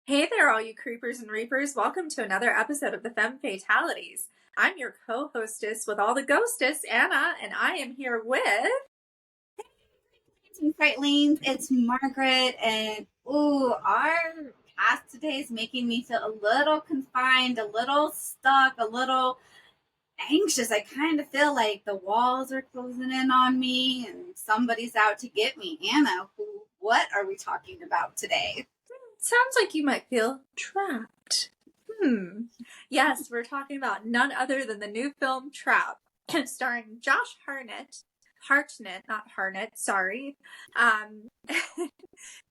Hey there, all you creepers and reapers. Welcome to another episode of the Femme Fatalities. I'm your co-hostess with all the ghostess, Anna, and I am here with... Some Fright Lanes. It's Margaret, and our cast today is making me feel a little confined, a little stuck, a little anxious. I kind of feel like the walls are closing in on me, and somebody's out to get me. Anna, what are we talking about today? Sounds like you might feel trapped. Yes, we're talking about none other than the new film Trap, starring Josh not Hartnett, sorry. Um,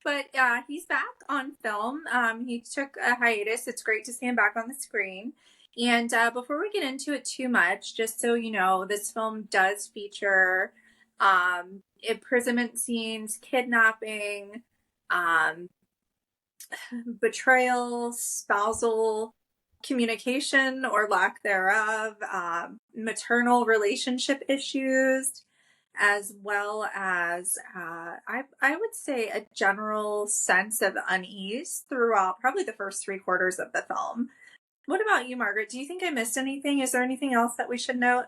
but he's back on film. He took a hiatus. It's great to see him back on the screen. And before we get into it too much, just so you know, this film does feature imprisonment scenes, kidnapping, um, betrayal, spousal communication or lack thereof, maternal relationship issues, as well as I would say a general sense of unease throughout probably the first 3/4 of the film. What about you, Margaret? Do you think I missed anything? Is there anything else that we should note?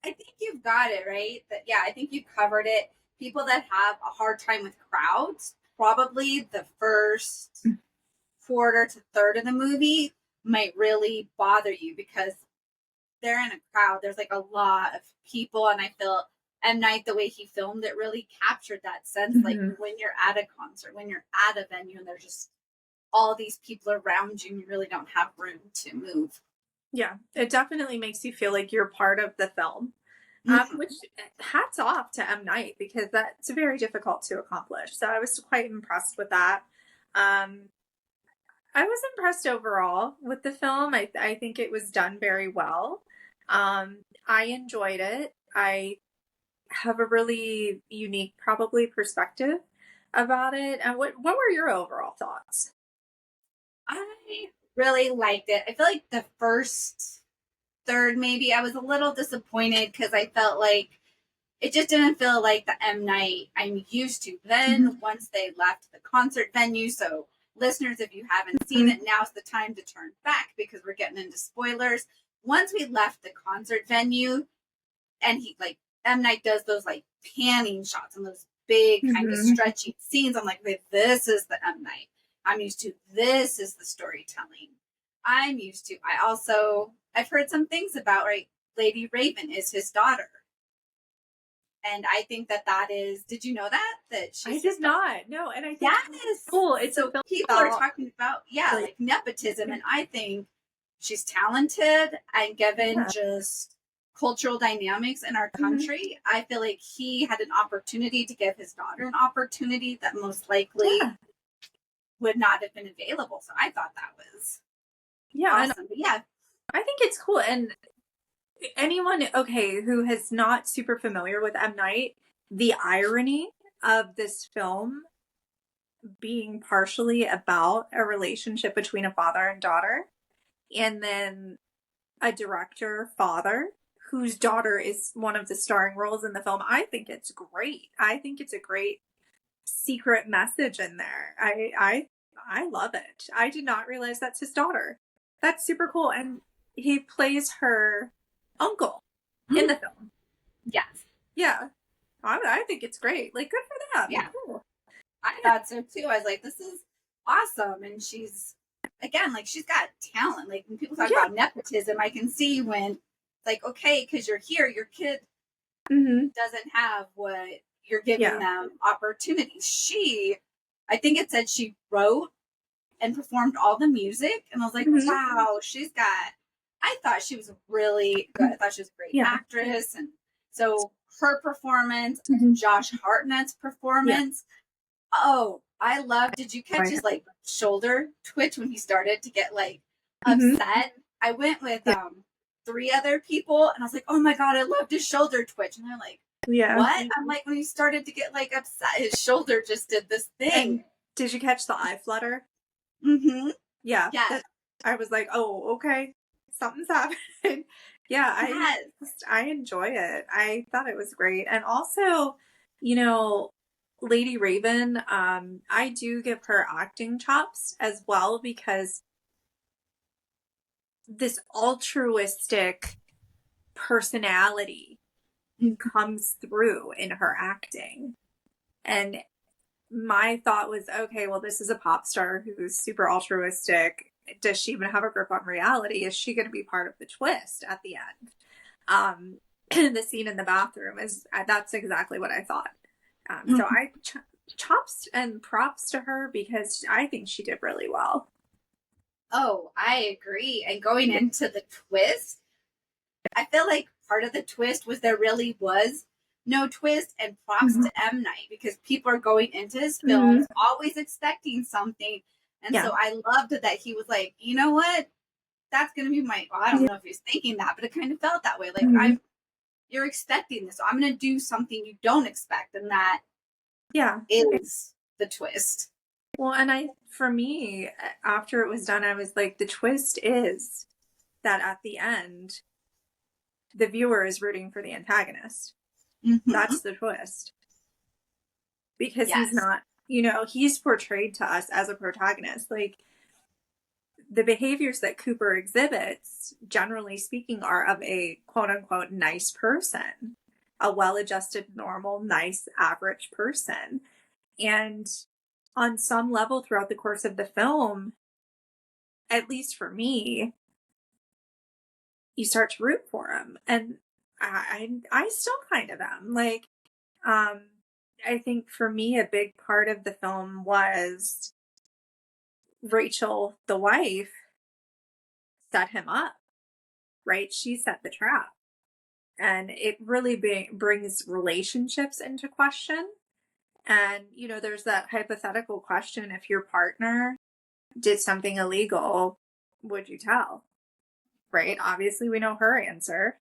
I think you've got it right. I think you covered it. People that have a hard time with crowds, probably the first quarter to third of the movie might really bother you because they're in a crowd. There's like a lot of people, and I feel M. Night, the way he filmed it, really captured that sense. Like when you're at a concert, when you're at a venue, and there's just all these people around you, and you really don't have room to move. Yeah, it definitely makes you feel like you're part of the film. Which hats off to M. Night because that's very difficult to accomplish. So I was quite impressed with that. Um, I was impressed overall with the film. I think it was done very well. I enjoyed it. I have a really unique, probably, perspective about it. And what were your overall thoughts? I really liked it. I feel like the first third, maybe I was a little disappointed because I felt like it just didn't feel like the M. Night I'm used to. Then once they left the concert venue, so listeners, if you haven't seen it, now's the time to turn back because we're getting into spoilers. Once we left the concert venue, and he like M. Night does those like panning shots and those big kind of stretchy scenes. I'm like, this is the M. Night I'm used to. This is the storytelling I'm used to. I've heard some things about, right? Lady Raven is his daughter. And I think that is, did you know that I did not. No, and I think yes. Cool. It's So people are talking about, like nepotism. And I think she's talented and given just cultural dynamics in our country, I feel like he had an opportunity to give his daughter an opportunity that most likely would not have been available. So I thought that was awesome. But I think it's cool. And anyone, who is not super familiar with M. Night, the irony of this film being partially about a relationship between a father and daughter, and then a director father whose daughter is one of the starring roles in the film. I think it's great. I think it's a great secret message in there. I love it. I did not realize that's his daughter. That's super cool. And he plays her uncle in the film. yes. Yeah. I think it's great. Like, good for them. Yeah. Cool. I thought so too. I was like, this is awesome. And she's, again, like, she's got talent. Like, when people talk about nepotism, I can see when, like, okay, because you're here, your kid doesn't have what you're giving them opportunities. I think it said she wrote and performed all the music. And I was like, wow, I thought she was really good. I thought she was a great actress. And so her performance, Josh Hartnett's performance. Oh, I love. Did you catch his like shoulder twitch when he started to get like upset? I went with 3 other people and I was like, oh my God, I loved his shoulder twitch. And they're like, what? I'm like, when he started to get like upset, his shoulder just did this thing. And did you catch the eye flutter? Yeah. Yes. I was like, oh, okay. Something's happening. I enjoy it. I thought it was great. And also, Lady Raven, I do give her acting chops as well, because this altruistic personality comes through in her acting. And my thought was, okay, well, this is a pop star who's super altruistic. Does she even have a grip on reality? Is she going to be part of the twist at the end? The scene in the bathroom is, that's exactly what I thought. So I chops and props to her, because I think she did really well. Oh, I agree. And going into the twist, I feel like part of the twist was there really was no twist, and props to M. Night, because people are going into his films always expecting something. And so I loved that he was like, you know what? That's going to be my, well, I don't know if he was thinking that, but it kind of felt that way. Like, you're expecting this. So I'm going to do something you don't expect. And that is the twist. Well, and for me, after it was done, I was like, the twist is that at the end, the viewer is rooting for the antagonist. That's the twist. Because he's not, he's portrayed to us as a protagonist. Like, the behaviors that Cooper exhibits, generally speaking, are of a quote unquote nice person, a well-adjusted, normal, nice, average person. And on some level throughout the course of the film, at least for me, you start to root for him. And I still kind of am. Like, I think for me, a big part of the film was Rachel, the wife, set him up, right? She set the trap. And it really brings relationships into question. And, there's that hypothetical question: if your partner did something illegal, would you tell? Right? Obviously, we know her answer.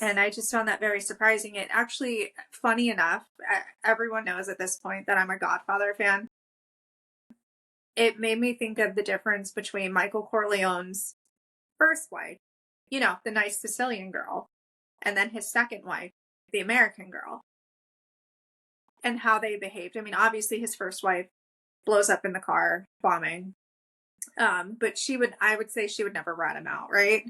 And I just found that very surprising. It actually, funny enough, everyone knows at this point that I'm a Godfather fan. It made me think of the difference between Michael Corleone's first wife, the nice Sicilian girl, and then his second wife, the American girl, and how they behaved. I mean, obviously his first wife blows up in the car, bombing. But I would say she would never rat him out, right?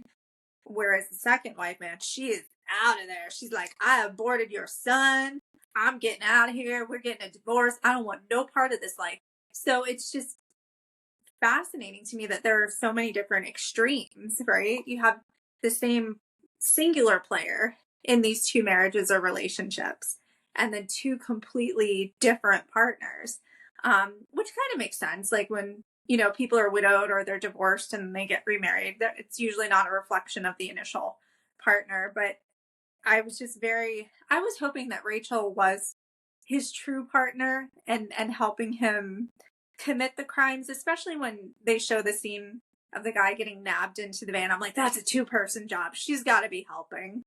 Whereas the second wife, man, she is out of there. She's like, I aborted your son. I'm getting out of here. We're getting a divorce. I don't want no part of this life. So it's just fascinating to me that there are so many different extremes, right? You have the same singular player in these two marriages or relationships, and then two completely different partners, which kind of makes sense. Like when, people are widowed or they're divorced and they get remarried, it's usually not a reflection of the initial partner. But I was hoping that Rachel was his true partner and helping him commit the crimes, especially when they show the scene of the guy getting nabbed into the van. I'm like, that's a 2-person job. She's got to be helping.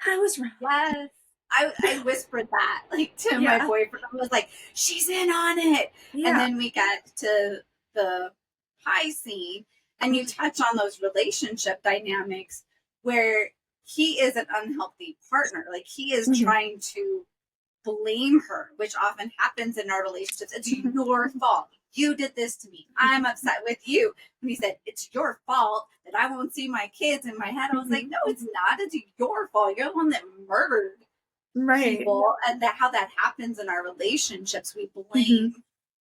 I was wrong. Yes. I whispered that to my boyfriend. I was like, she's in on it. Yeah. And then we got to the pie scene, and you touch on those relationship dynamics where he is an unhealthy partner. Like, he is trying to blame her, which often happens in our relationships. It's your fault. You did this to me. I'm upset with you. And he said, it's your fault that I won't see my kids. In my head, I was like, no, it's not. It's your fault. You're the one that murdered people. And how that happens in our relationships. We blame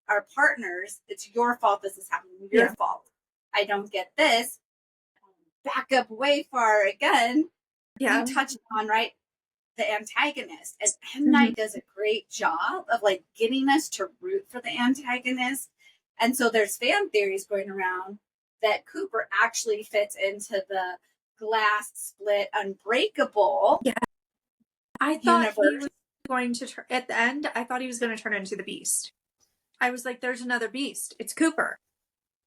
our partners. It's your fault this is happening. Your fault. I don't get this. Back up way far again. You touched on, right? The antagonist, and M. Night does a great job of getting us to root for the antagonist. And so there's fan theories going around that Cooper actually fits into the glass split unbreakable. Yeah. I thought he was going to at the end, I thought he was going to turn into the Beast. I was like, there's another Beast. It's Cooper.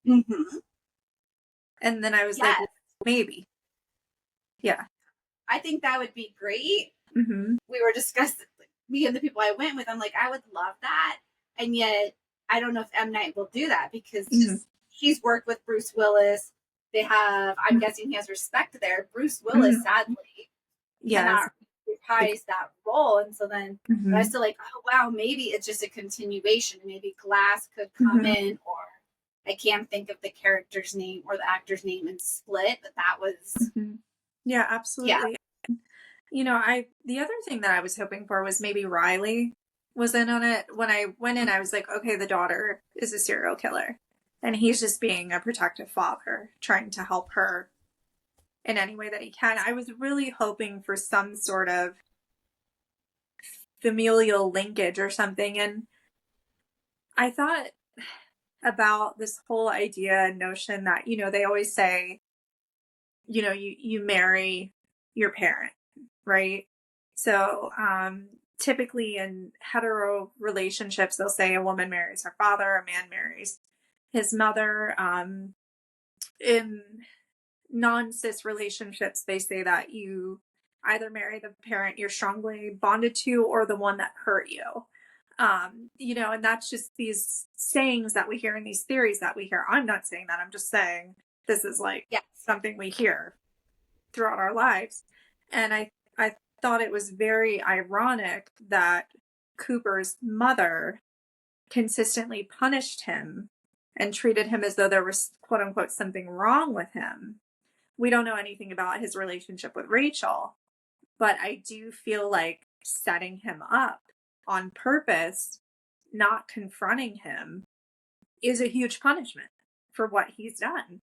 And then I was like, maybe. Yeah. I think that would be great. We were discussing, me and the people I went with, I'm like, I would love that. And yet, I don't know if M. Night will do that, because he's worked with Bruce Willis. They have, I'm guessing he has respect there. Bruce Willis, sadly, cannot reprise that role. And so then, but I was Mhm. still like, oh wow, maybe it's just a continuation. Maybe Glass could come Mhm. in, or I can't think of the character's name or the actor's name in Split, but that was, Mhm. Yeah, yeah, absolutely. The other thing that I was hoping for was maybe Riley was in on it. When I went in, I was like, okay, the daughter is a serial killer. And he's just being a protective father, trying to help her in any way that he can. I was really hoping for some sort of familial linkage or something. And I thought about this whole idea and notion that, they always say, you marry your parent, right? So, typically in hetero relationships, they'll say a woman marries her father, a man marries his mother. In non-cis relationships, they say that you either marry the parent you're strongly bonded to or the one that hurt you. And that's just these sayings that we hear and these theories that we hear. I'm not saying that. I'm just saying this is like yes. something we hear throughout our lives. And I thought it was very ironic that Cooper's mother consistently punished him and treated him as though there was quote unquote something wrong with him. We don't know anything about his relationship with Rachel, but I do feel like setting him up on purpose, not confronting him, is a huge punishment for what he's done.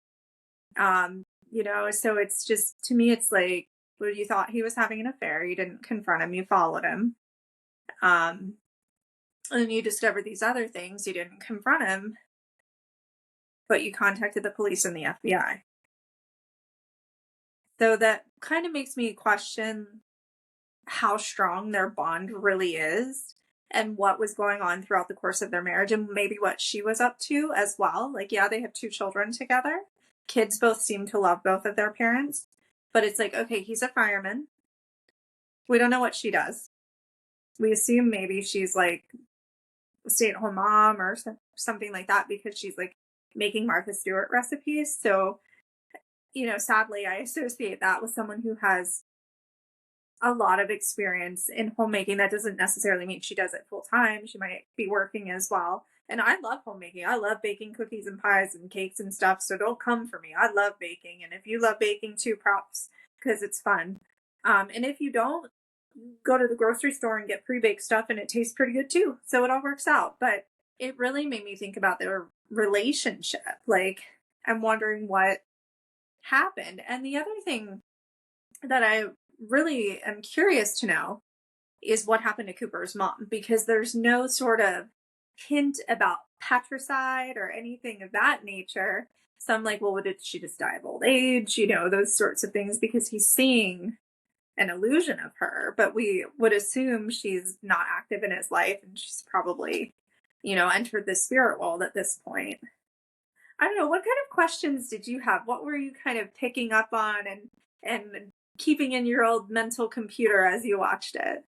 So it's just, to me, it's like, well, you thought he was having an affair, you didn't confront him, you followed him. Um, and you discovered these other things, you didn't confront him, but you contacted the police and the FBI. So that kind of makes me question how strong their bond really is and what was going on throughout the course of their marriage and maybe what she was up to as well. Like, yeah, they have 2 children together. Kids both seem to love both of their parents, but it's like, okay, he's a fireman. We don't know what she does. We assume maybe she's like a stay-at-home mom or something like that because she's like making Martha Stewart recipes. So, sadly, I associate that with someone who has a lot of experience in homemaking. That doesn't necessarily mean she does it full time. She might be working as well. And I love homemaking. I love baking cookies and pies and cakes and stuff. So don't come for me. I love baking. And if you love baking too, props, because it's fun. And if you don't, go to the grocery store and get pre-baked stuff and it tastes pretty good too. So it all works out. But it really made me think about their relationship. Like, I'm wondering what happened. And the other thing that I really am curious to know is what happened to Cooper's mom, because there's no sort of hint about patricide or anything of that nature. So I'm like, well, did she just die of old age? Those sorts of things, because he's seeing an illusion of her, but we would assume she's not active in his life and she's probably, entered the spirit world at this point. I don't know. What kind of questions did you have? What were you kind of picking up on and keeping in your old mental computer as you watched it?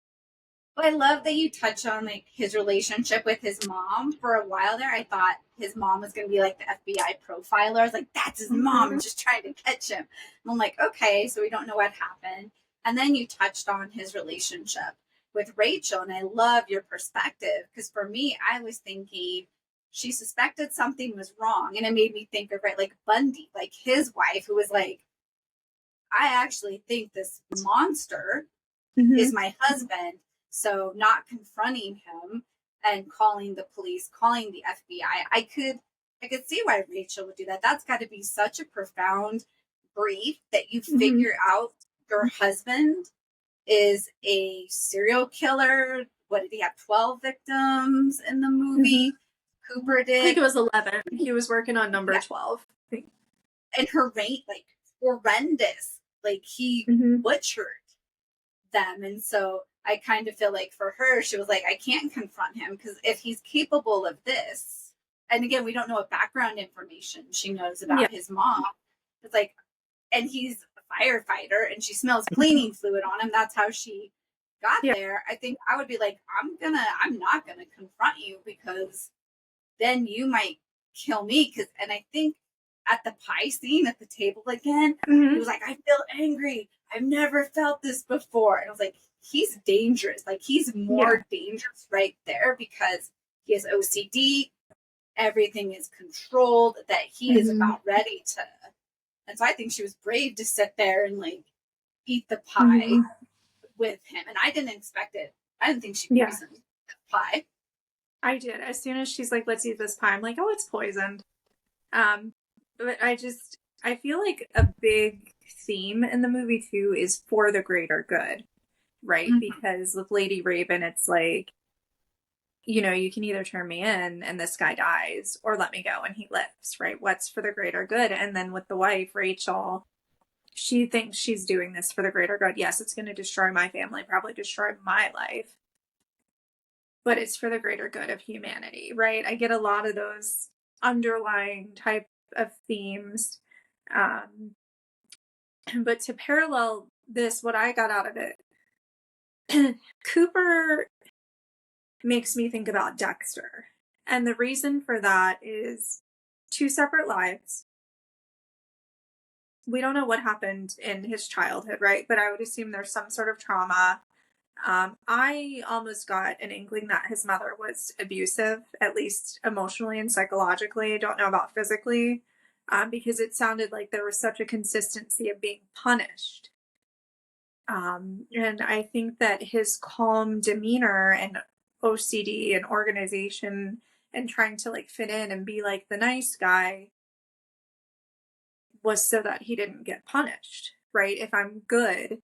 But I love that you touch on like his relationship with his mom. For a while there, I thought his mom was going to be like the FBI profiler. I was like, that's his mom, Mhm. just trying to catch him. And I'm like, okay, so we don't know what happened. And then you touched on his relationship with Rachel, and I love your perspective because for me, I was thinking she suspected something was wrong, and it made me think of right like Bundy, like his wife, who was like, I actually think this monster is Mhm. my husband. So not confronting him and calling the police, calling the FBI. I could see why Rachel would do that. That's got to be such a profound grief that you Mhm. figure out your husband is a serial killer. What did he have? 12 victims in the Mhm. movie. Cooper I think did. it was 11. He was working on number Yeah. 12. And her rate, like horrendous. Like he Mhm. butchered them. And so I kind of feel like for her, she was like, I can't confront him because if he's capable of this, and again, we don't know what background information she knows Yeah. about his mom. It's like, and he's a firefighter and she smells cleaning fluid on him. That's how she got Yeah. there. I think I would be like, I'm not gonna confront you because then you might kill me. And I think at the pie scene at the table again, he Mhm. was like, I feel angry. I've never felt this before. And I was like, he's dangerous. Like, he's more dangerous right there because he has OCD. Everything is controlled, that he is about ready to. And so I think she was brave to sit there and like eat the pie with him. And I didn't expect it. I didn't think she poisoned the pie. I did. As soon as she's like, let's eat this pie, I'm like, oh, it's poisoned. But I feel like a big theme in the movie too is for the greater good, right? Because with Lady Raven, it's like, you know, you can either turn me in and this guy dies, or let me go and he lives, right? What's for the greater good? And then with the wife, Rachel, she thinks she's doing this for the greater good. Yes, it's going to destroy my family, probably destroy my life, but it's for the greater good of humanity, right? I get a lot of those underlying type of themes. But to parallel this, what I got out of it, Cooper makes me think about Dexter. And the reason for that is two separate lives. We don't know what happened in his childhood, right? But I would assume there's some sort of trauma. I almost got an inkling that his mother was abusive, at least emotionally and psychologically. I don't know about physically, because it sounded like there was such a consistency of being punished. And I think that his calm demeanor and OCD and organization and trying to like fit in and be like the nice guy was so that he didn't get punished, right? If I'm good,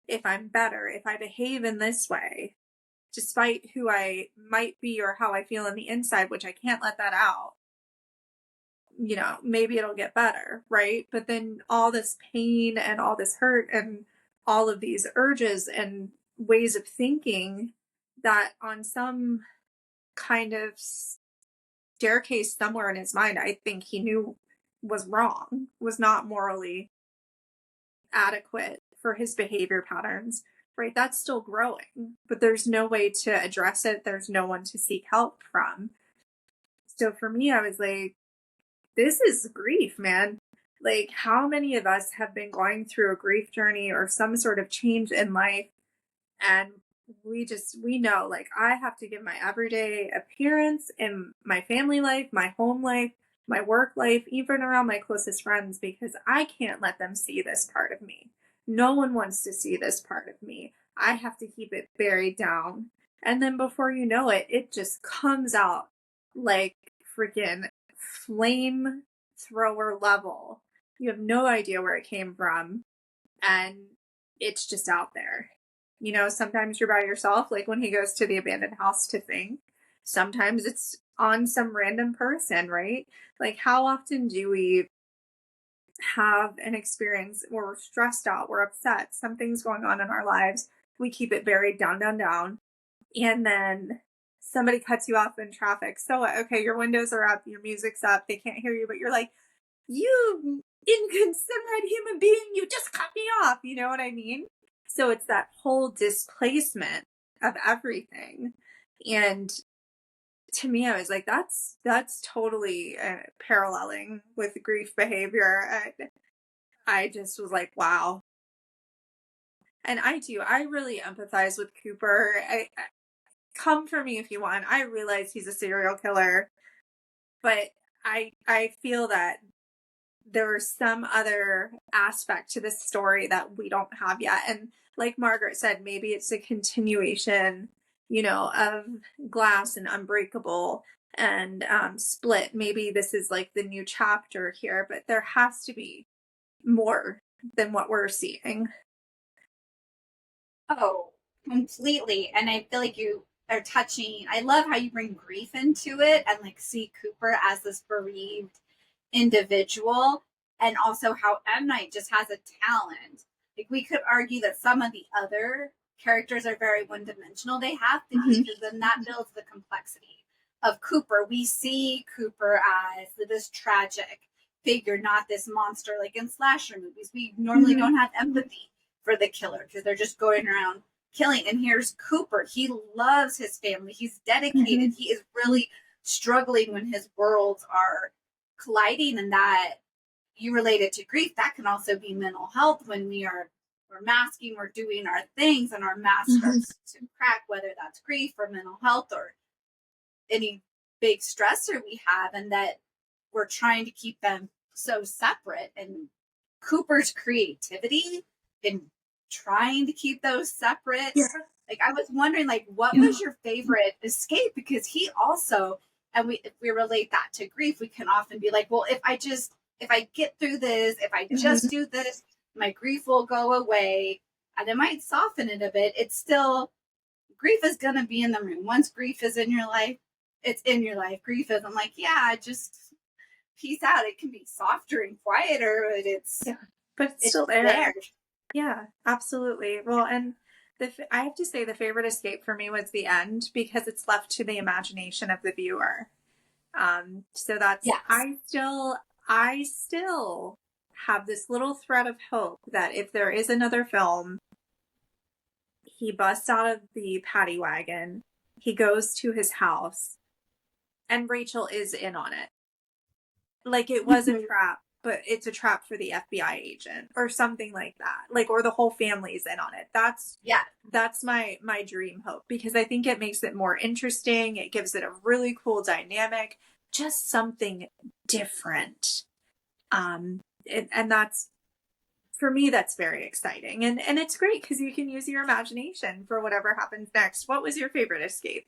if I'm better, if I behave in this way, despite who I might be or how I feel on the inside, which I can't let that out, you know, maybe it'll get better, right? But then all this pain and all this hurt and all of these urges and ways of thinking that on some kind of staircase somewhere in his mind, I think he knew was wrong, was not morally adequate for his behavior patterns, right? That's still growing, but there's no way to address it. There's no one to seek help from. So for me, I was like, this is grief, man. Like, how many of us have been going through a grief journey or some sort of change in life, and we know, like, I have to give my everyday appearance in my family life, my home life, my work life, even around my closest friends, because I can't let them see this part of me. No one wants to see this part of me. I have to keep it buried down. And then before you know it, it just comes out like freaking flame thrower level. You have no idea where it came from, and it's just out there. You know, sometimes you're by yourself, like when he goes to the abandoned house to think. Sometimes it's on some random person, right? Like, how often do we have an experience where we're stressed out, we're upset, something's going on in our lives, we keep it buried down, down, down, and then somebody cuts you off in traffic. So, okay, your windows are up, your music's up, they can't hear you, but you're like, you inconsiderate human being, you just cut me off. You know what I mean? So it's that whole displacement of everything. And to me, I was like, that's totally paralleling with grief behavior. I just was like, wow. And I really empathize with Cooper. Come for me if you want. I realize he's a serial killer, but I feel that there's some other aspect to this story that we don't have yet. And like Margaret said, maybe it's a continuation, you know, of Glass and Unbreakable and Split. Maybe this is like the new chapter here, but there has to be more than what we're seeing. Oh, completely. And I feel like you are touching, I love how you bring grief into it and like see Cooper as this bereaved individual, and also how M. Night just has a talent. Like, we could argue that some of the other characters are very one dimensional. They have to be, because then that builds the complexity of Cooper. We see Cooper as this tragic figure, not this monster like in slasher movies. We normally don't have empathy for the killer because they're just going around killing. And here's Cooper. He loves his family. He's dedicated. He is really struggling when his worlds are colliding, and that you relate it to grief. That can also be mental health when we are we're masking, we're doing our things, and our mask starts to crack, whether that's grief or mental health or any big stressor we have, and that we're trying to keep them so separate. And Cooper's creativity in trying to keep those separate. Yeah. Like, I was wondering, like, what was your favorite escape? Because he also, and if we relate that to grief, we can often be like, well, if I get through this, if I just do this, my grief will go away, and it might soften it a bit. It's still, grief is going to be in the room. Once grief is in your life, it's in your life. Grief isn't like, yeah, just peace out. It can be softer and quieter, but it's still there. Yeah, absolutely. Well, and I have to say the favorite escape for me was the end, because it's left to the imagination of the viewer. So that's, yes. I still have this little thread of hope that if there is another film, he busts out of the paddy wagon, he goes to his house, and Rachel is in on it. Like, it was a trap, but it's a trap for the FBI agent or something like that. Like, or the whole family's in on it. That's my my hope, because I think it makes it more interesting. It gives it a really cool dynamic, just something different. And that's, for me, that's very exciting. And it's great because you can use your imagination for whatever happens next. What was your favorite escape?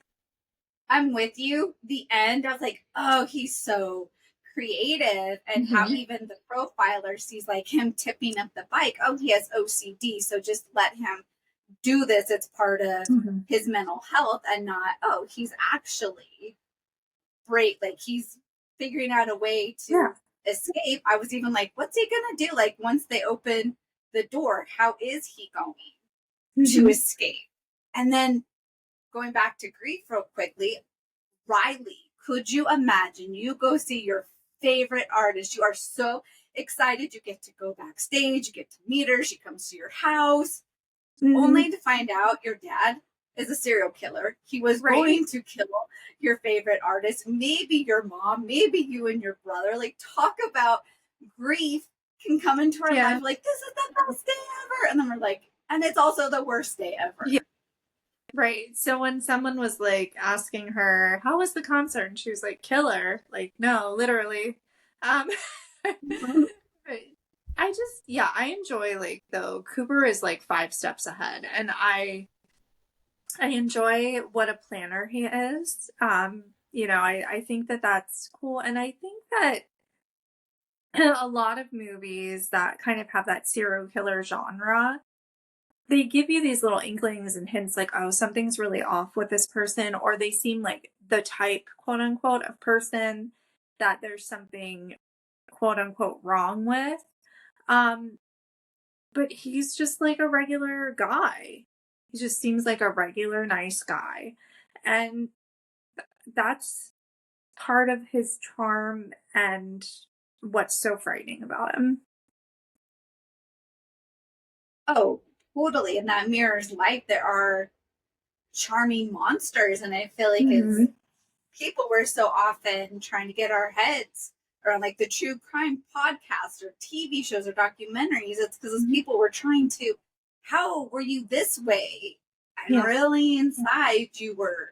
I'm with you. The end, I was like, oh, he's so creative. And how even the profiler sees like him tipping up the bike. Oh, he has OCD. So just let him do this. It's part of his mental health, and not, oh, he's actually great. Like, he's figuring out a way to escape. I was even like, what's he going to do? Like, once they open the door, how is he going to escape? And then going back to grief real quickly, Riley, could you imagine you go see your favorite artist? You are so excited. You get to go backstage. You get to meet her. She comes to your house, only to find out your dad is a serial killer. He was going to kill your favorite artist, maybe your mom, maybe you and your brother. Like, talk about grief can come into our life. Like, this is the best day ever. And then we're like, and it's also the worst day ever. Yeah. Right. So when someone was like asking her, how was the concert? And she was like, killer. Like, no, literally. I enjoy, like, though, Cooper is like 5 steps ahead, and I enjoy what a planner he is. I think that that's cool. And I think that a lot of movies that kind of have that serial killer genre, they give you these little inklings and hints like, oh, something's really off with this person, or they seem like the type, quote unquote, of person that there's something, quote unquote, wrong with. But he's just like a regular guy. He just seems like a regular, nice guy. And that's part of his charm and what's so frightening about him. Oh, totally. And that mirrors life. There are charming monsters, and I feel like it's people, we're so often trying to get our heads around like the true crime podcasts or TV shows or documentaries. It's because people were trying to, how were you this way? And really inside you were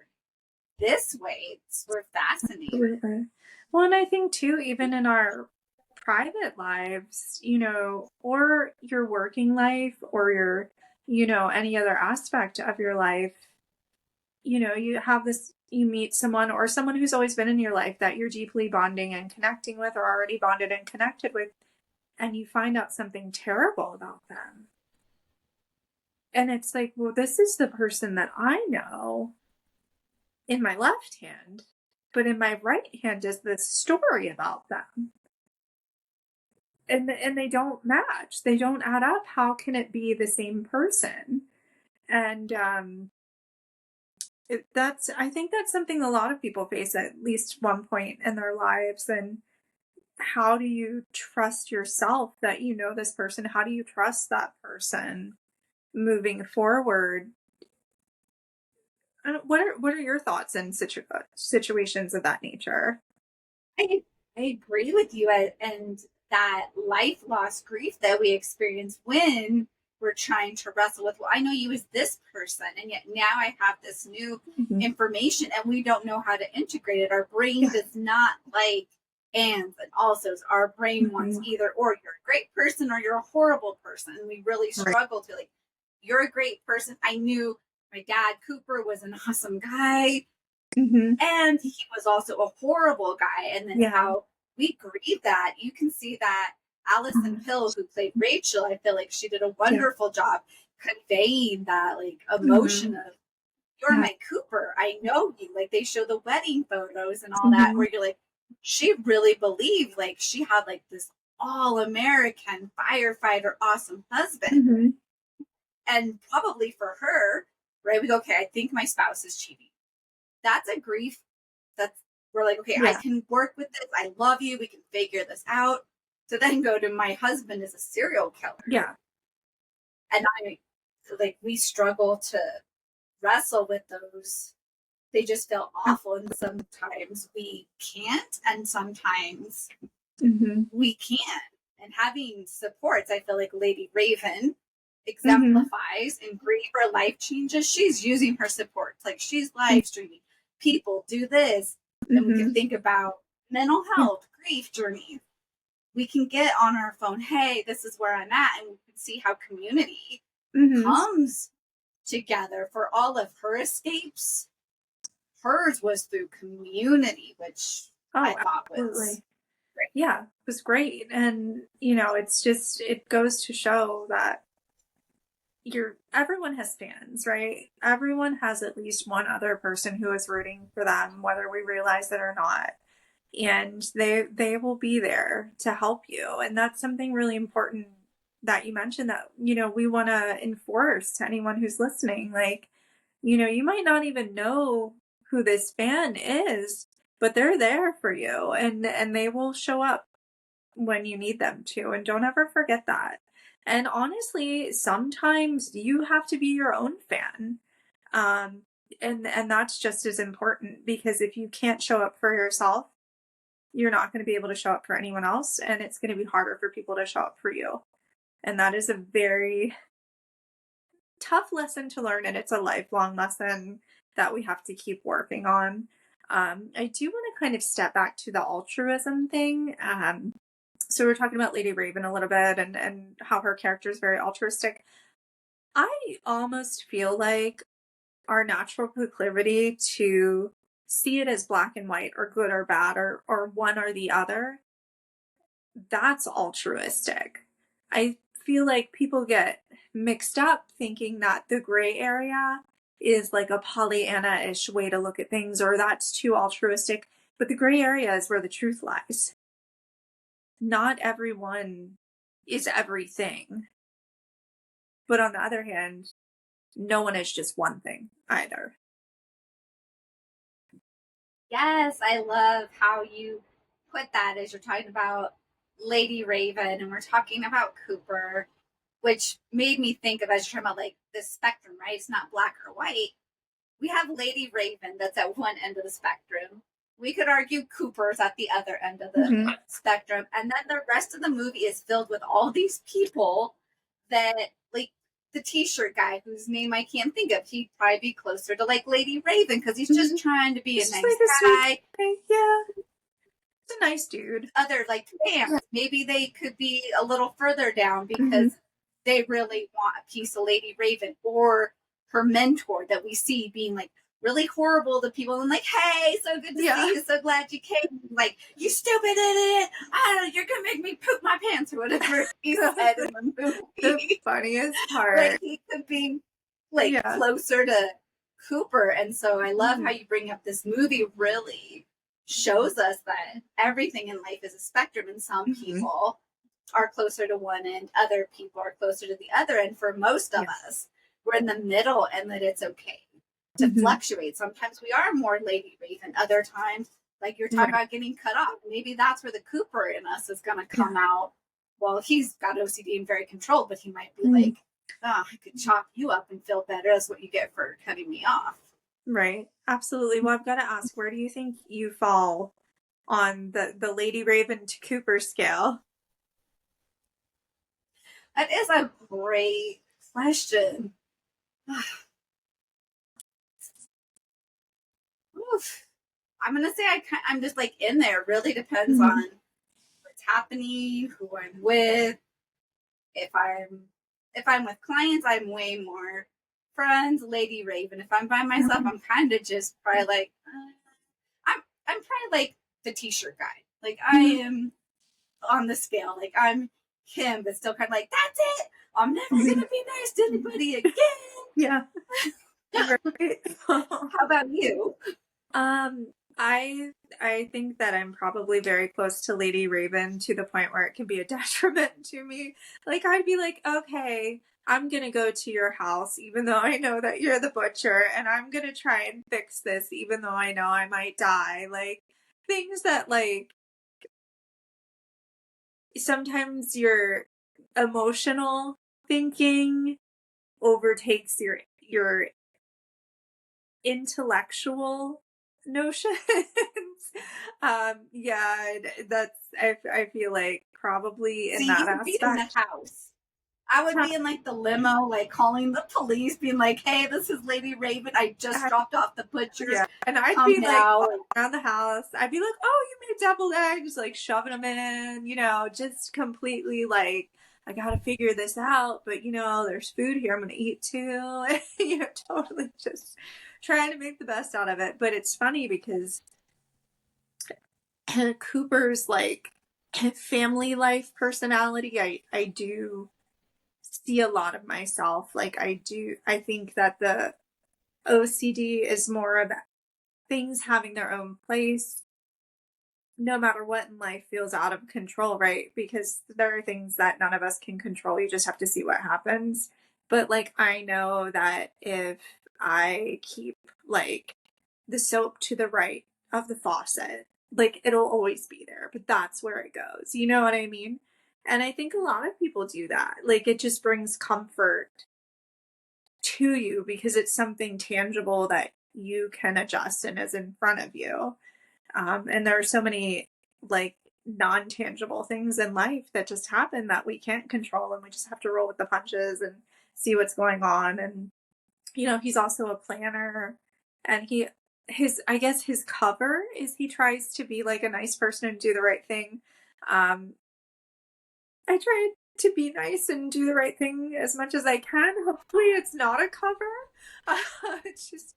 this way. It's sort of fascinating. Well, and I think too, even in our private lives, or your working life, or your, any other aspect of your life, you have this, you meet someone or someone who's always been in your life that you're deeply bonding and connecting with, or already bonded and connected with, and you find out something terrible about them. And it's like, well, this is the person that I know in my left hand, but in my right hand is this story about them. And they don't match. They don't add up. How can it be the same person? And I think that's something a lot of people face at least one point in their lives. And how do you trust yourself that you know this person? How do you trust that person moving forward? What are your thoughts in situations of that nature? I agree with you, and that life loss grief that we experience when we're trying to wrestle with, well, I know you as this person, and yet now I have this new information, and we don't know how to integrate it. Our brain does not like ands and alsos. Our brain wants either or. You're a great person or you're a horrible person. And we really struggle to, like, you're a great person. I knew my dad, Cooper, was an awesome guy. And he was also a horrible guy. And then how we grieve that. You can see that Allison Hill, who played Rachel, I feel like she did a wonderful job conveying that, like, emotion of, you're my Cooper. I know you. Like, they show the wedding photos and all that, where you're like, she really believed, like, she had, like, this all-American firefighter awesome husband. And probably for her, right, we go, okay, I think my spouse is cheating. That's a grief. We're like, okay, I can work with this. I love you. We can figure this out. To then go to, my husband is a serial killer. And we struggle to wrestle with those. They just feel awful, and sometimes we can't, and sometimes we can. And having supports, I feel like Lady Raven exemplifies in grief or life changes. She's using her supports, like, she's live streaming. People do this, and we can think about mental health, grief journey. We can get on our phone, hey, this is where I'm at, and we can see how community comes together. For all of her escapes, hers was through community, which I thought was great. Yeah, it was great. And, you know, it's just, it goes to show that everyone has fans, right? Everyone has at least one other person who is rooting for them, whether we realize it or not. And they will be there to help you. And that's something really important that you mentioned, that, you know, we want to enforce to anyone who's listening. Like, you know, you might not even know who this fan is, but they're there for you, and they will show up when you need them to. And don't ever forget that. And honestly, sometimes you have to be your own fan. And that's just as important, because if you can't show up for yourself, you're not going to be able to show up for anyone else, and it's going to be harder for people to show up for you. And that is a very tough lesson to learn, and it's a lifelong lesson that we have to keep working on. I do want to kind of step back to the altruism thing. So we're talking about Lady Raven a little bit, and how her character is very altruistic. I almost feel like our natural proclivity to see it as black and white, or good or bad, or one or the other, that's altruistic. I feel like people get mixed up thinking that the gray area is like a Pollyanna-ish way to look at things, or that's too altruistic. But the gray area is where the truth lies. Not everyone is everything. But on the other hand, no one is just one thing either. Yes, I love how you put that, as you're talking about Lady Raven and we're talking about Cooper, which made me think of, as you're talking about, like, this spectrum, right? It's not black or white. We have Lady Raven that's at one end of the spectrum. We could argue Cooper's at the other end of the spectrum. And then the rest of the movie is filled with all these people that, like, the t-shirt guy whose name I can't think of, he'd probably be closer to, like, Lady Raven, because he's just trying to be a nice guy. Yeah. He's a nice dude. Other, like, fans, maybe they could be a little further down because they really want a piece of Lady Raven, or her mentor that we see being, like, really horrible to people, and like, hey, so good to see you, so glad you came, like, you stupid idiot, I don't know, you're gonna make me poop my pants, or whatever he said in the movie. The funniest part. Like, he could be, like, closer to Cooper. And so I love how you bring up this movie really shows us that everything in life is a spectrum, and some people are closer to one end, other people are closer to the other, and for most of us, we're in the middle, and that it's okay to fluctuate. Sometimes we are more Lady Raven, other times, like you're talking about getting cut off, maybe that's where the Cooper in us is going to come out. Well, he's got OCD and very controlled, but he might be like, oh, I could chop you up and feel better. That's what you get for cutting me off. Right. Absolutely. Well, I've got to ask, where do you think you fall on the Lady Raven to Cooper scale? That is a great question. Oof. I'm gonna say I'm just like in there. It really depends Mhm. on what's happening, who I'm with. If I'm with clients, I'm way more friends, Lady Raven. If I'm by myself, I'm kind of just probably like I'm probably like the t-shirt guy. Like I am on the scale. Like I'm him, but still kind of like that's it. I'm never gonna be nice to anybody again. Yeah. Right. How about you? Um, I think that I'm probably very close to Lady Raven to the point where it can be a detriment to me. Like I'd be like, okay, I'm gonna go to your house even though I know that you're the butcher, and I'm gonna try and fix this even though I know I might die. Like things that like sometimes your emotional thinking overtakes your intellectual notions. Yeah, that's I feel like probably in See, you that would be in the aspect. house. I would be in like the limo, like calling the police, being like, "Hey, this is Lady Raven. I just I, dropped off the butcher. yeah, and I'd Come be like now." walking around the house. I'd be like, "Oh, you made deviled eggs," like shoving them in, just completely like I gotta figure this out. But there's food here. I'm gonna eat too. Totally just trying to make the best out of it. But it's funny because Cooper's like family life personality, I do see a lot of myself. Like I think that the OCD is more about things having their own place no matter what in life feels out of control, right? Because there are things that none of us can control. You just have to see what happens. But like I know that if I keep like the soap to the right of the faucet, like it'll always be there, but that's where it goes. You know what I mean? And I think a lot of people do that. Like it just brings comfort to you because it's something tangible that you can adjust and is in front of you. And there are so many like non-tangible things in life that just happen that we can't control, and we just have to roll with the punches and see what's going on. And he's also a planner, and his I guess his cover is he tries to be like a nice person and do the right thing. Um, I try to be nice and do the right thing as much as I can. Hopefully, it's not a cover. It's just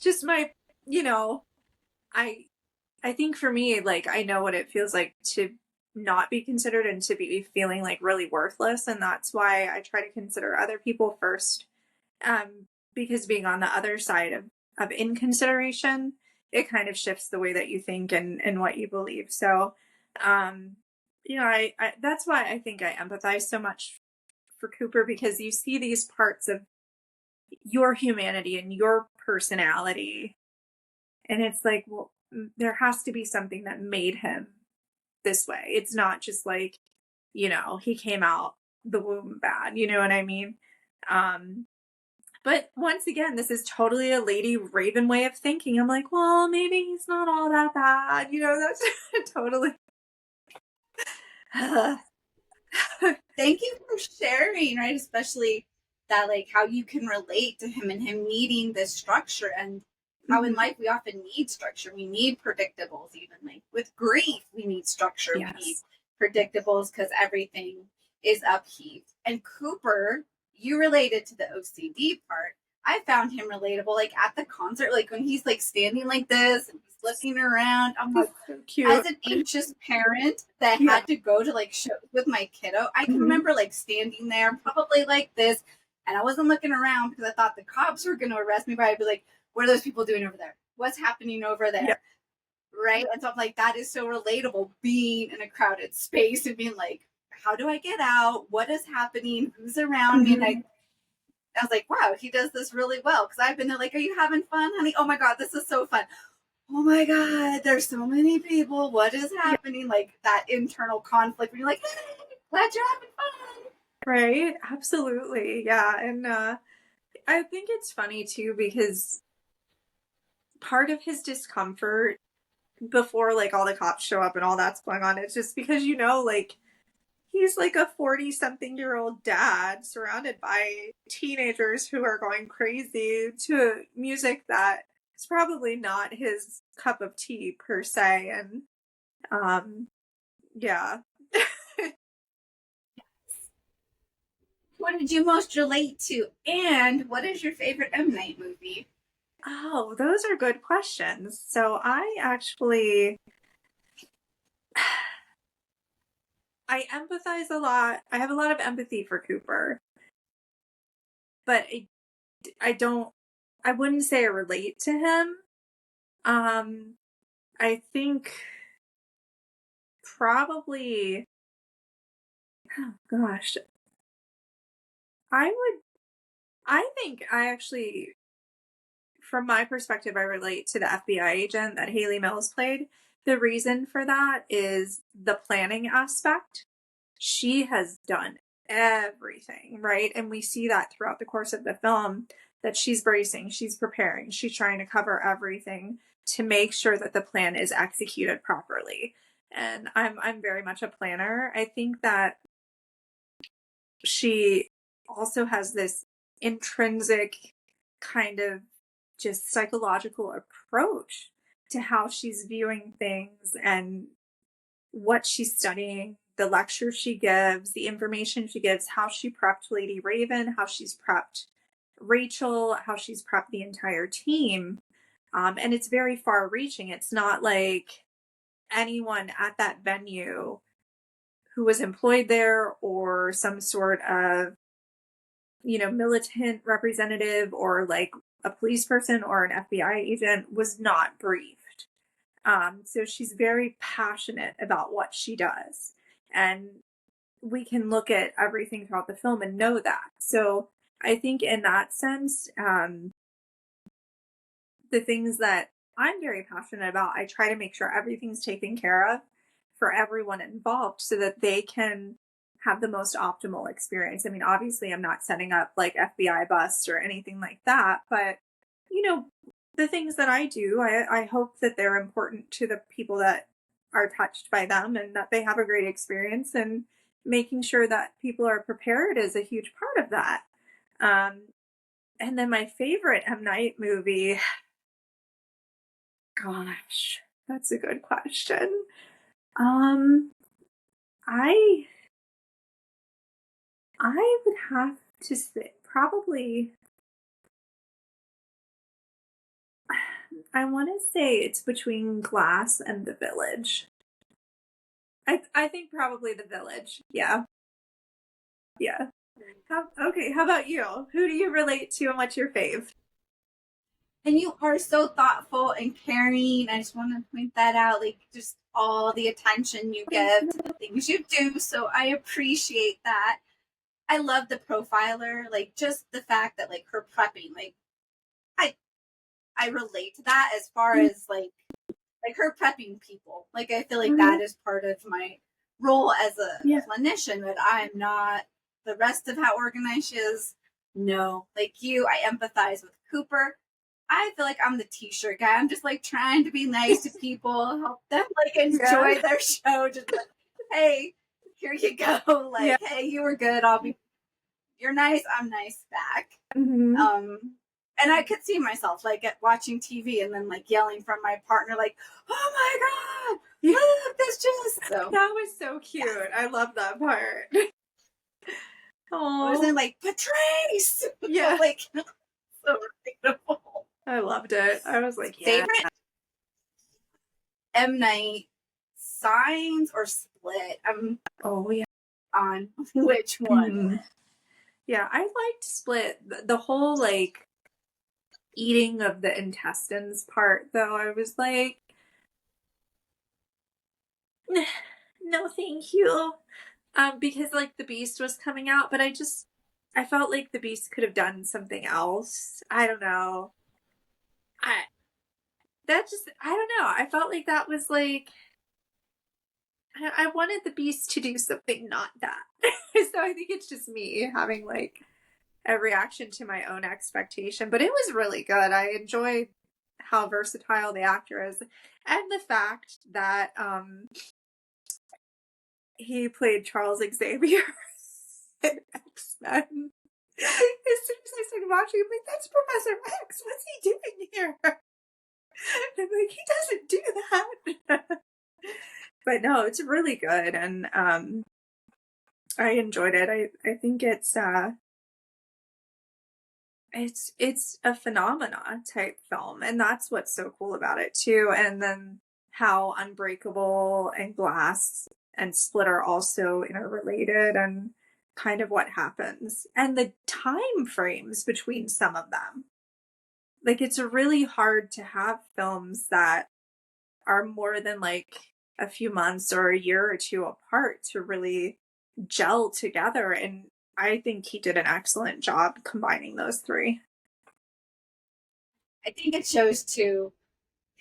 just my you know I I think for me, like, I know what it feels like to not be considered and to be feeling like really worthless. And that's why I try to consider other people first. Because being on the other side of inconsideration, it kind of shifts the way that you think and what you believe. So, um, that's why I think I empathize so much for Cooper, because you see these parts of your humanity and your personality, and it's like, well, there has to be something that made him this way. It's not just like, he came out the womb bad. You know what I mean? Um, but once again, this is totally a Lady Raven way of thinking. I'm like, well, maybe he's not all that bad. That's totally. Thank you for sharing, right? Especially that, like, how you can relate to him and him needing this structure, and how in Mhm. life we often need structure. We need predictables, even like with grief, we need structure. We need Yes. predictables because everything is upheaved. And Cooper, you related to the OCD part. I found him relatable, like at the concert, like when he's like standing like this and he's looking around. I'm He's like, so as cute. an anxious parent that Yeah. had to go to like shows with my kiddo, I can Mhm. remember like standing there, probably like this, and I wasn't looking around because I thought the cops were going to arrest me. But I'd be like, "What are those people doing over there? What's happening over Yeah. there?" Right? And so I'm like, that is so relatable. Being in a crowded space and being like, "How do I get out? What is happening? Who's around me?" And Mhm. I was like, "Wow, he does this really well." Because I've been there, like, "Are you having fun, honey? Oh my god, this is so fun." Oh my god, there's so many people. What is Yeah. happening? Like that internal conflict where you're like, hey, glad you're having fun. Right. Absolutely. Yeah. And I think it's funny too because part of his discomfort before like all the cops show up and all that's going on, it's just because like he's like a 40-something-year-old dad surrounded by teenagers who are going crazy to music that is probably not his cup of tea per se. And yeah. What did you most relate to? And what is your favorite M. Night movie? Oh, those are good questions. So I empathize a lot. I have a lot of empathy for Cooper, but I wouldn't say I relate to him. Um, I think probably, oh gosh, I would, I think I actually, from my perspective, I relate to the FBI agent that Haley Mills played. The reason for that is the planning aspect. She has done everything, right? And we see that throughout the course of the film that she's bracing, she's preparing, she's trying to cover everything to make sure that the plan is executed properly. And I'm very much a planner. I think that she also has this intrinsic kind of just psychological approach to how she's viewing things and what she's studying, the lectures she gives, the information she gives, how she prepped Lady Raven, how she's prepped Rachel, how she's prepped the entire team. And it's very far reaching. It's not like anyone at that venue who was employed there or some sort of, militant representative or like a police person or an FBI agent was not briefed. So she's very passionate about what she does. And we can look at everything throughout the film and know that. So I think in that sense, the things that I'm very passionate about, I try to make sure everything's taken care of for everyone involved so that they can have the most optimal experience. I mean, obviously, I'm not setting up like FBI busts or anything like that, but you know, the things that I do, I hope that they're important to the people that are touched by them and that they have a great experience, and making sure that people are prepared is a huge part of that. Um, and then my favorite M. Night movie, gosh, that's a good question. Um, I I would have to say probably I want to say it's between Glass and The Village. I think probably The Village. Yeah. Yeah. Okay, how about you? Who do you relate to and what's your fave? And you are so thoughtful and caring. I just want to point that out. Like, just all the attention you give to the things you do. So I appreciate that. I love the profiler. Like, just the fact that, like, her prepping, like, I I relate to that as far as, like her prepping people. Like, I feel like that is part of my role as a Yeah. clinician, but I'm not the rest of how organized she is. No, like you, I empathize with Cooper. I feel like I'm the t-shirt guy. I'm just like trying to be nice to people, help them like enjoy their show. Just like, hey, here you go. Yeah. Like, hey, you were good. You're nice. I'm nice back. Mm-hmm. And I could see myself like at watching TV and then like yelling from my partner, like, "Oh my god, Yeah. look, this just so." That was so cute. Yeah. I love that part. I was Oh. in like portrays. Yeah. Like so relatable. I loved it. I was like, yeah. Favorite M. Night, Signs or Split? I'm Yeah. on which one. Mm-hmm. Yeah, I liked Split. The whole like eating of the intestines part, though, I was like, no, thank you. Because like the Beast was coming out, but I felt like the Beast could have done something else. I don't know. I I don't know. I felt like that was like I wanted the Beast to do something not that. So I think it's just me having like a reaction to my own expectation, but it was really good. I enjoyed how versatile the actor is, and the fact that he played Charles Xavier in X-Men. As soon as I started watching, I'm like, that's Professor X. What's he doing here? And I'm like, he doesn't do that. But no, it's really good, and I enjoyed it. I think it's a phenomena type film, and that's what's so cool about it too. And then how Unbreakable and Glass and Split are also interrelated, and kind of what happens and the time frames between some of them. Like, it's really hard to have films that are more than like a few months or a year or two apart to really gel together. And I think he did an excellent job combining those three. I think it shows too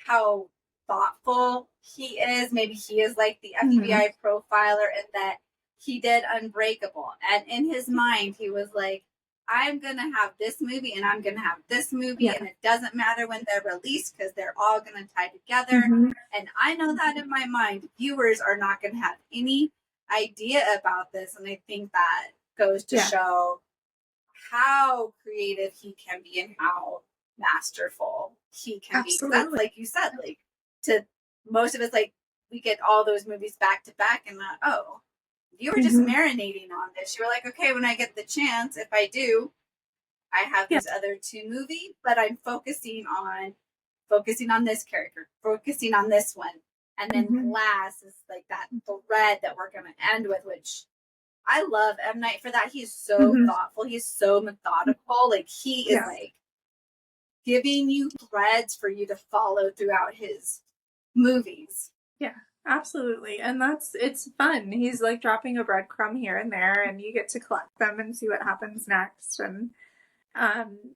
how thoughtful he is. Maybe he is like the Mhm. FBI profiler, and that he did Unbreakable. And in his mind, he was like, I'm going to have this movie and I'm going to have this movie, Yeah. and it doesn't matter when they're released because they're all going to tie together. Mhm. And I know that in my mind, viewers are not going to have any idea about this. And I think that goes to Yeah, show how creative he can be and how masterful he can be. Because that's absolutely. like you said, like to most of us, like we get all those movies back to back, and oh, you were just Mhm. marinating on this. You were like, okay, when I get the chance, if I do, I have Yeah. these other two movies, but I'm focusing on this character, focusing on this one. And then Mhm. Glass is like that thread that we're going to end with, which I love M. Night for that. He's so Mhm. thoughtful. He's so methodical. Like he is Yeah. like giving you threads for you to follow throughout his movies. Yeah, absolutely. And it's fun. He's like dropping a breadcrumb here and there, and you get to collect them and see what happens next. And um,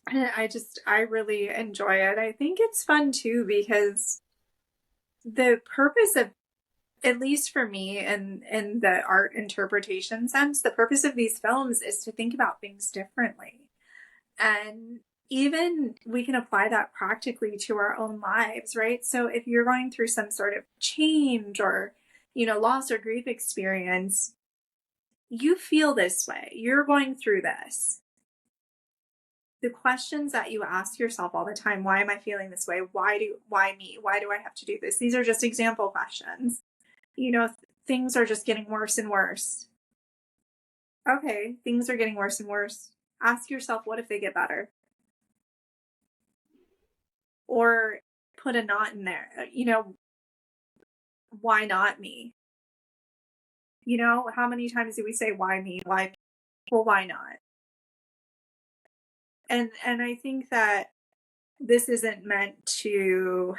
I really enjoy it. I think it's fun too because the purpose of, at least for me, and in the art interpretation sense, the purpose of these films is to think about things differently. And even we can apply that practically to our own lives, right? So if you're going through some sort of change or, loss or grief experience, you feel this way, you're going through this. The questions that you ask yourself all the time, why am I feeling this way? Why me? Why do I have to do this? These are just example questions. Things are just getting worse and worse. Okay, things are getting worse and worse. Ask yourself, what if they get better? Or put a knot in there. Why not me? How many times do we say, why me? Why me? Well, why not? And I think that this isn't meant to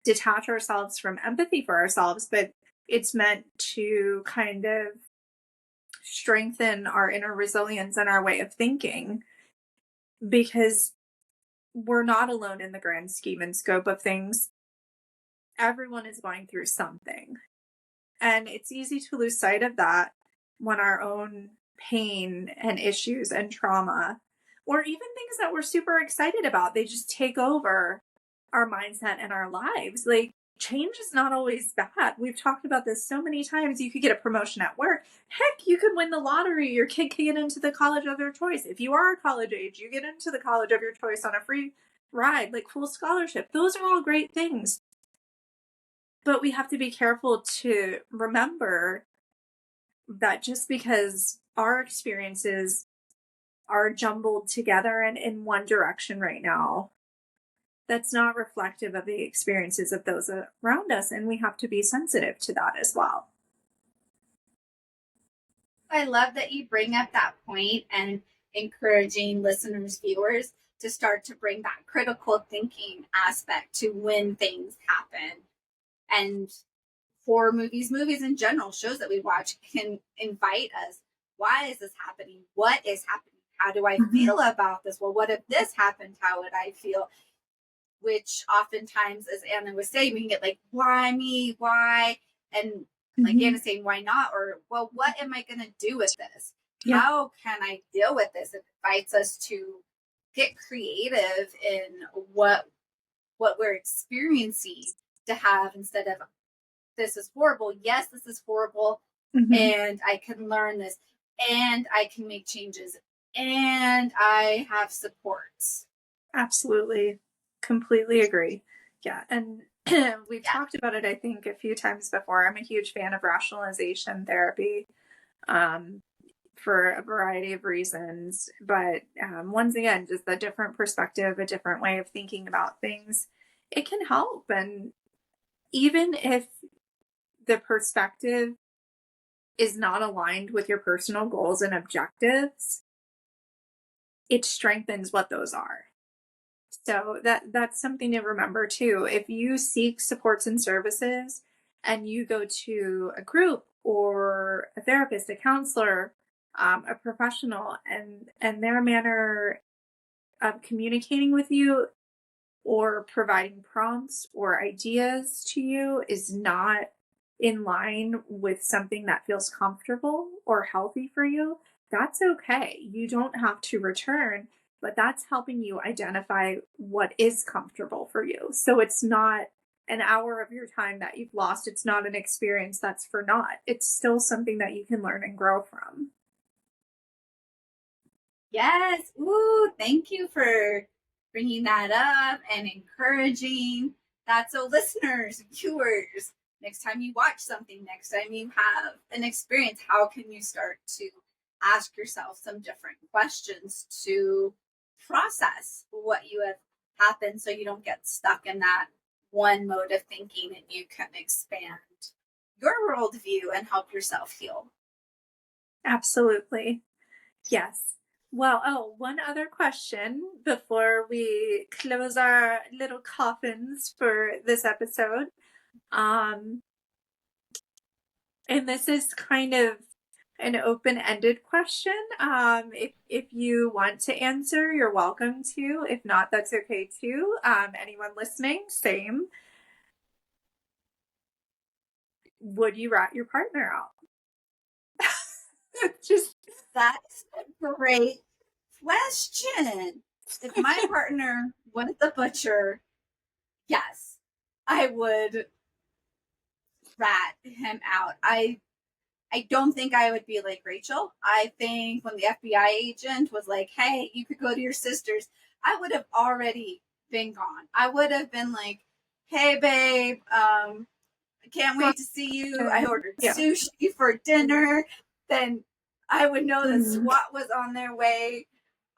detach ourselves from empathy for ourselves, but it's meant to kind of strengthen our inner resilience and our way of thinking, because we're not alone in the grand scheme and scope of things. Everyone is going through something. And it's easy to lose sight of that when our own pain and issues and trauma, or even things that we're super excited about, they just take over our mindset and our lives. Like, change is not always bad. We've talked about this so many times. You could get a promotion at work. Heck, you could win the lottery. Your kid could get into the college of their choice. If you are college age, you get into the college of your choice on a free ride, like full scholarship. Those are all great things. But we have to be careful to remember that just because our experiences are jumbled together and in one direction right now, that's not reflective of the experiences of those around us. And we have to be sensitive to that as well. I love that you bring up that point and encouraging listeners, viewers to start to bring that critical thinking aspect to when things happen. And horror movies in general, shows that we watch can invite us. Why is this happening? What is happening? How do I Mm-hmm. feel about this? Well, what if this happened? How would I feel? Which oftentimes, as Anna was saying, we can get like, why me? Why? And like Mm-hmm. Anna saying, why not? Or, well, what am I going to do with this? Yeah. How can I deal with this? It invites us to get creative in what we're experiencing, to have, instead of this is horrible. Yes, this is horrible. Mm-hmm. And I can learn this. And I can make changes. And I have supports. Absolutely. Completely agree. Yeah. And we've talked about it, I think, a few times before. I'm a huge fan of rationalization therapy for a variety of reasons. But once again, just a different perspective, a different way of thinking about things, it can help. And even if the perspective is not aligned with your personal goals and objectives, it strengthens what those are. So that's something to remember too. If you seek supports and services and you go to a group or a therapist, a counselor, a professional, and their manner of communicating with you or providing prompts or ideas to you is not in line with something that feels comfortable or healthy for you, that's okay. You don't have to return, but that's helping you identify what is comfortable for you. So it's not an hour of your time that you've lost. It's not an experience that's for naught. It's still something that you can learn and grow from. Yes. Ooh, thank you for bringing that up and encouraging that. So, listeners, viewers, next time you watch something, next time you have an experience, how can you start to ask yourself some different questions to process what you have happened so you don't get stuck in that one mode of thinking and you can expand your worldview and help yourself heal? Absolutely. Yes. Well, oh, one other question before we close our little coffins for this episode. Um, and this is kind of an open-ended question. If you want to answer, you're welcome to. If not, that's okay too. Anyone listening, same. Would you rat your partner out? Just That's a great question. If my partner was the butcher, yes, I would rat him out. I don't think I would be like Rachel. I think when the FBI agent was like, "Hey, you could go to your sister's," I would have already been gone. I would have been like, "Hey, babe, I can't wait to see you. I ordered yeah. sushi for dinner." Then I would know that Mhm. SWAT was on their way.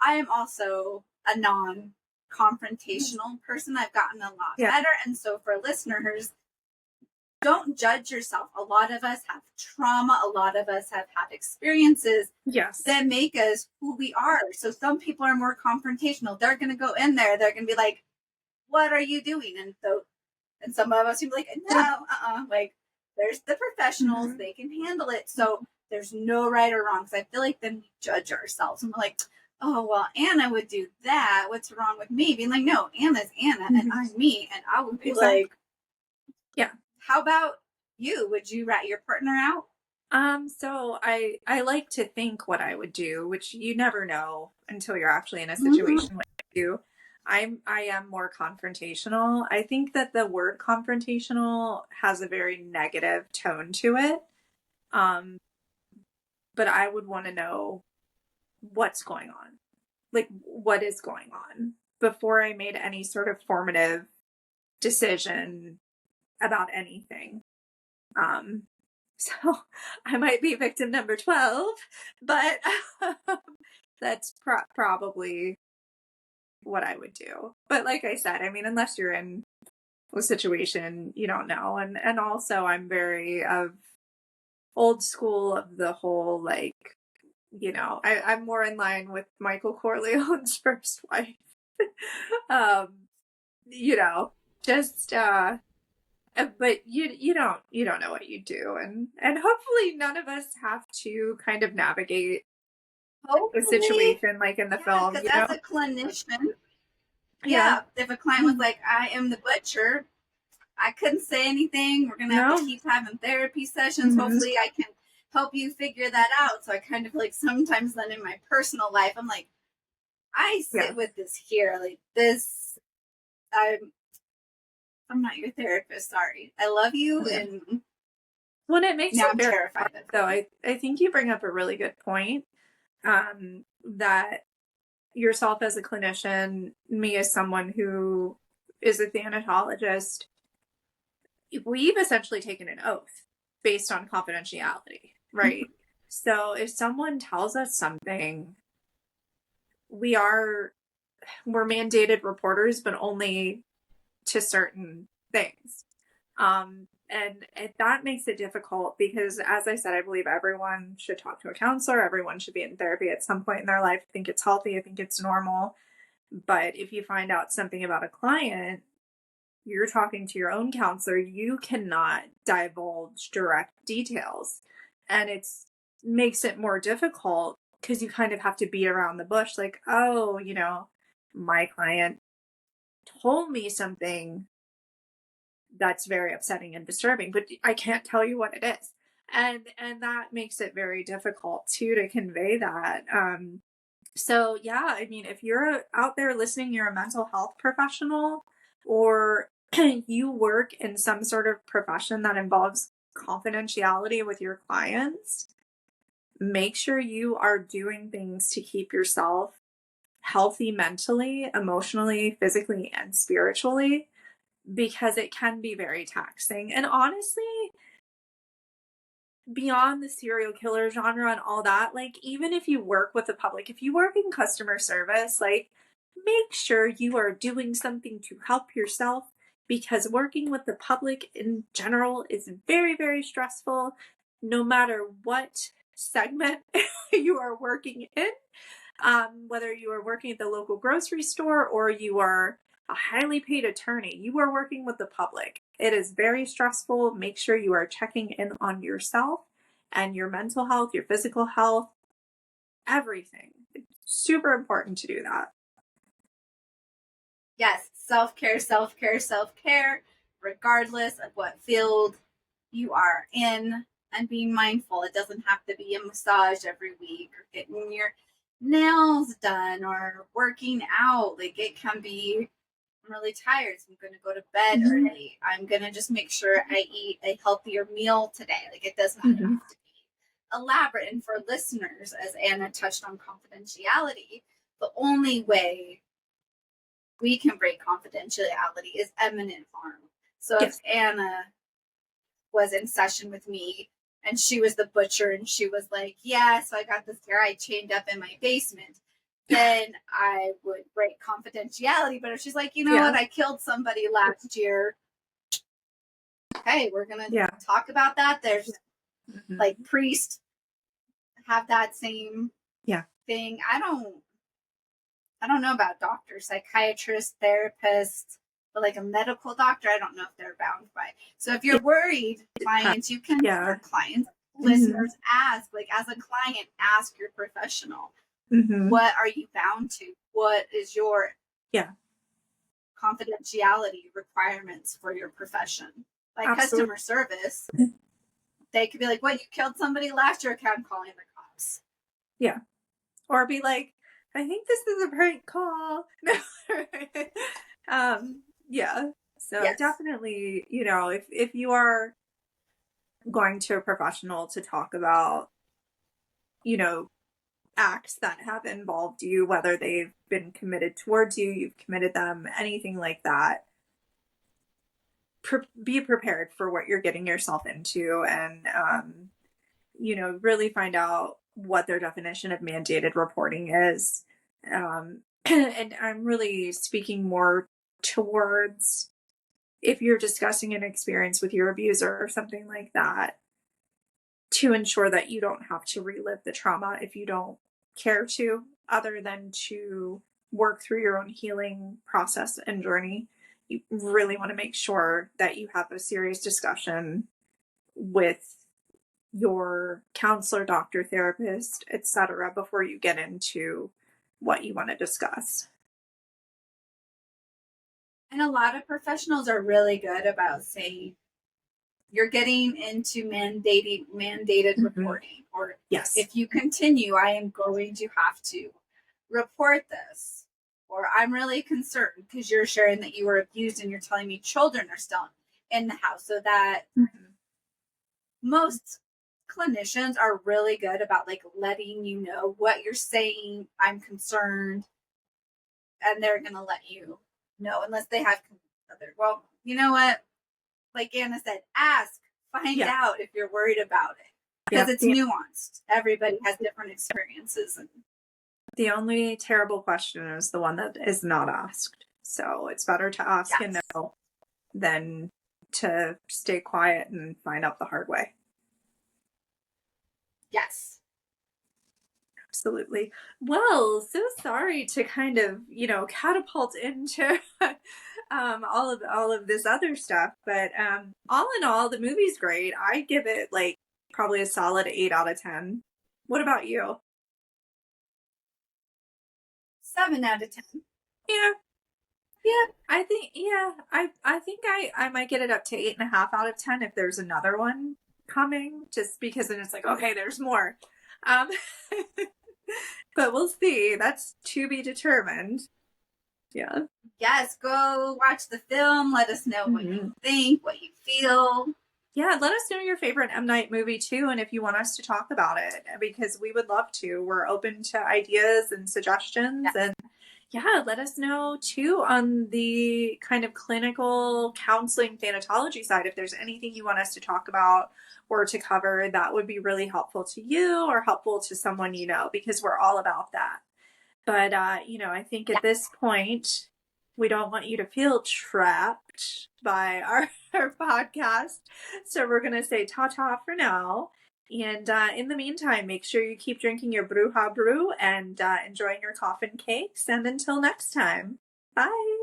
I am also a non confrontational person. I've gotten a lot Yeah. better. And so for listeners, don't judge yourself. A lot of us have trauma. A lot of us have had experiences Yes. that make us who we are. So some people are more confrontational. They're going to go in there. They're going to be like, "What are you doing?" And some of us would be like, "No, like, there's the professionals, Mhm. they can handle it." So there's no right or wrong. Because I feel like then we judge ourselves and we're like, "Oh, well, Anna would do that. What's wrong with me?" Being like, "No, Anna's Anna and I'm me." And I would be Exactly. like, Yeah. "How about you? Would you rat your partner out?" So I like to think what I would do, which you never know until you're actually in a Mm-hmm. situation like you. I am more confrontational. I think that the word confrontational has a very negative tone to it. Um, but I would want to know what's going on. Like what is going on before I made any sort of formative decision about anything. Um, so I might be victim number 12, but that's probably what I would do. But like I said, I mean, unless you're in a situation, you don't know. And also I'm very of old school of the whole, like, I'm more in line with Michael Corleone's first wife. um, you know, just but you don't know what you do, and hopefully none of us have to kind of navigate a Hopefully, situation like in the yeah, film, because as a clinician, yeah. yeah, if a client was like, "I am the butcher," I couldn't say anything. We're gonna have to No. keep having therapy sessions. Hmm. Hopefully, I can help you figure that out. So I kind of like sometimes then in my personal life, I'm like, I Yeah. sit with this here, like this. I'm not your therapist. Sorry, I love you, Yeah. and Well, it makes Now it I'm very terrified hard, of though. it. I think you bring up a really good point, that yourself as a clinician, me as someone who is a thanatologist, we've essentially taken an oath based on confidentiality, right? So if someone tells us something, we are we're mandated reporters, but only to certain things. And that makes it difficult because, as I said, I believe everyone should talk to a counselor. Everyone should be in therapy at some point in their life. I think it's healthy. I think it's normal. But if you find out something about a client, you're talking to your own counselor, you cannot divulge direct details. And it's makes it more difficult because you kind of have to beat around the bush, like, oh, my client told me something that's very upsetting and disturbing, but I can't tell you what it is. And that makes it very difficult too to convey that. So yeah, I mean, if you're out there listening, you're a mental health professional, or you work in some sort of profession that involves confidentiality with your clients, make sure you are doing things to keep yourself healthy mentally, emotionally, physically, and spiritually, because it can be very taxing. And honestly, beyond the serial killer genre and all that, like, even if you work with the public, if you work in customer service, like, make sure you are doing something to help yourself, because working with the public in general is very, very stressful, no matter what segment you are working in. Whether you are working at the local grocery store or you are a highly paid attorney, you are working with the public. It is very stressful. Make sure you are checking in on yourself and your mental health, your physical health, everything. It's super important to do that. Yes, self-care, self-care, self-care, regardless of what field you are in, and being mindful. It doesn't have to be a massage every week or getting your nails done or working out. Like, it can be, I'm really tired, so I'm going to go to bed early. I'm going to just make sure I eat a healthier meal today. Like, it doesn't have to be elaborate. And for listeners, as Anna touched on confidentiality, the only way we can break confidentiality is imminent harm. So Yes. if Anna was in session with me and she was the butcher and she was like, yeah, so I got this guy chained up in my basement, then I would break confidentiality. But if she's like, you know what, I killed somebody last year, okay, we're going to talk about that. There's like priests have that same thing. I don't know about doctors, psychiatrists, therapists, but like a medical doctor, I don't know if they're bound by. So if you're worried, clients, you can, or clients, listeners, ask, like, as a client, ask your professional, what are you bound to? What is your confidentiality requirements for your profession? Like customer service, they could be like, what, you killed somebody last year? Okay, I'm calling the cops. Yeah. Or be like, I think this is a prank call. Yeah. So definitely, if you are going to a professional to talk about, acts that have involved you, whether they've been committed towards you, you've committed them, anything like that, be prepared for what you're getting yourself into, and, really find out what their definition of mandated reporting is. And I'm really speaking more towards if you're discussing an experience with your abuser or something like that, to ensure that you don't have to relive the trauma if you don't care to, other than to work through your own healing process and journey. You really want to make sure that you have a serious discussion with your counselor, doctor, therapist, etc., before you get into what you want to discuss. And a lot of professionals are really good about saying, you're getting into mandated reporting, or if you continue, I am going to have to report this, or I'm really concerned because you're sharing that you were abused and you're telling me children are still in the house. So that most clinicians are really good about like letting you know what you're saying. I'm concerned, and they're gonna let you know unless they have other. Well, you know what? Like Anna said, ask, find Yeah. out if you're worried about it because Yep. it's nuanced. Everybody has different experiences, and The only terrible question is the one that is not asked. So it's better to ask and yes, know than to stay quiet and find out the hard way. yes. Absolutely. Well, so sorry to kind of, catapult into all of this other stuff, but all in all, the movie's great. I give it like probably a solid 8 out of 10. What about you? 7 out of 10. Yeah, Yeah. I think I might get it up to 8.5 out of 10 if there's another one coming, just because then it's like, okay, there's more. Um, but we'll see. That's to be determined. Yeah. Yes, go watch the film. Let us know what Mm-hmm. you think, what you feel. Yeah, let us know your favorite M. Night movie too, and if you want us to talk about it, because we would love to. We're open to ideas and suggestions, Yes. and yeah, let us know too on the kind of clinical counseling thanatology side. If there's anything you want us to talk about or to cover, that would be really helpful to you or helpful to someone you know, because we're all about that. But, I think at this point, we don't want you to feel trapped by our podcast. So we're going to say ta-ta for now. And in the meantime, make sure you keep drinking your Bruja Brew and enjoying your coffin cakes. And until next time, bye.